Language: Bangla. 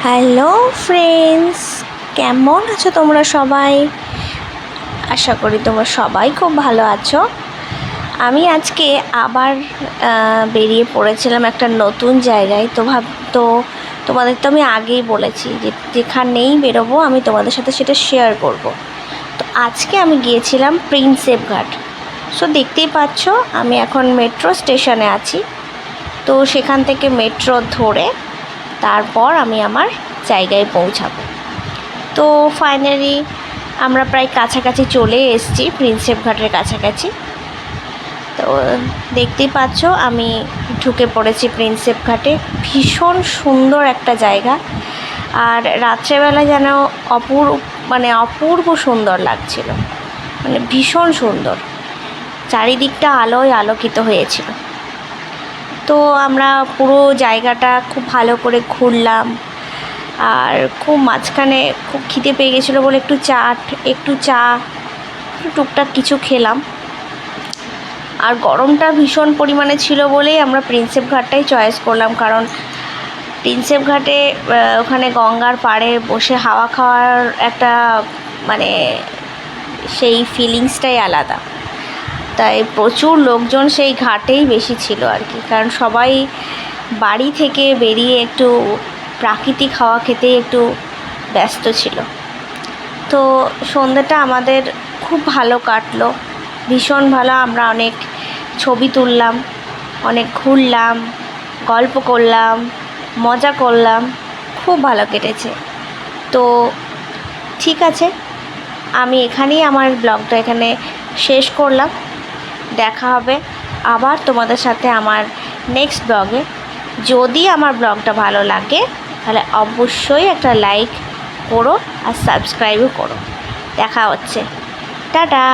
হ্যালো ফ্রেন্ডস, কেমন আছো তোমরা সবাই? আশা করি তোমরা সবাই খুব ভালো আছো। আমি আজকে আবার বেরিয়ে পড়েছিলাম একটা নতুন জায়গায়। তো তোমাদের তো আমি আগেই বলেছি যে যেখানেই বেরোবো আমি তোমাদের সাথে সেটা শেয়ার করব। তো আজকে আমি গিয়েছিলাম প্রিন্সেপ ঘাট। সো দেখতেই পাচ্ছ আমি এখন মেট্রো স্টেশনে আছি। তো সেখান থেকে মেট্রো ধরে তারপর আমি আমার জায়গায় পৌঁছাবো। তো ফাইনালি আমরা প্রায় কাছাকাছি চলে এসেছি, প্রিন্সেপ ঘাটের কাছাকাছি। তো দেখতেই পাচ্ছ আমি ঢুকে পড়েছি প্রিন্সেপ ঘাটে। ভীষণ সুন্দর একটা জায়গা, আর রাত্রেবেলা যেন অপূর্ব সুন্দর লাগছিল, মানে ভীষণ সুন্দর। চারিদিকটা আলোয় আলোকিত হয়েছিল। তো আমরা পুরো জায়গাটা খুব ভালো করে ঘুরলাম, আর খুব মাঝখানে খুব খিদে পেয়ে গেছিলো বলে একটু চা টুকটাক কিছু খেলাম। আর গরমটা ভীষণ পরিমাণে ছিল বলেই আমরা প্রিন্সেপ ঘাটটাই চয়েস করলাম, কারণ প্রিন্সেপ ঘাটে ওখানে গঙ্গার পাড়ে বসে হাওয়া খাওয়ার একটা মানে সেই ফিলিংসটাই আলাদা। তাই প্রচুর লোকজন সেই ঘাটেই বেশি ছিল আর কি, কারণ সবাই বাড়ি থেকে বেরিয়ে একটু প্রাকৃতিক হাওয়া খেতেই একটু ব্যস্ত ছিল। তো সন্ধ্যাটা আমাদের খুব ভালো কাটলো, ভীষণ ভালো। আমরা অনেক ছবি তুললাম, অনেক ঘুরলাম, গল্প করলাম, মজা করলাম, খুব ভালো কেটেছে। তো ঠিক আছে, আমি এখানেই আমার ব্লগটা এখানে শেষ করলাম। দেখা হবে আবার তোমাদের সাথে আমার নেক্সট ব্লগে। যদি আমার ব্লগটা ভালো লাগে তাহলে অবশ্যই একটা লাইক করো আর সাবস্ক্রাইবও করো। দেখা হচ্ছে, টাটা।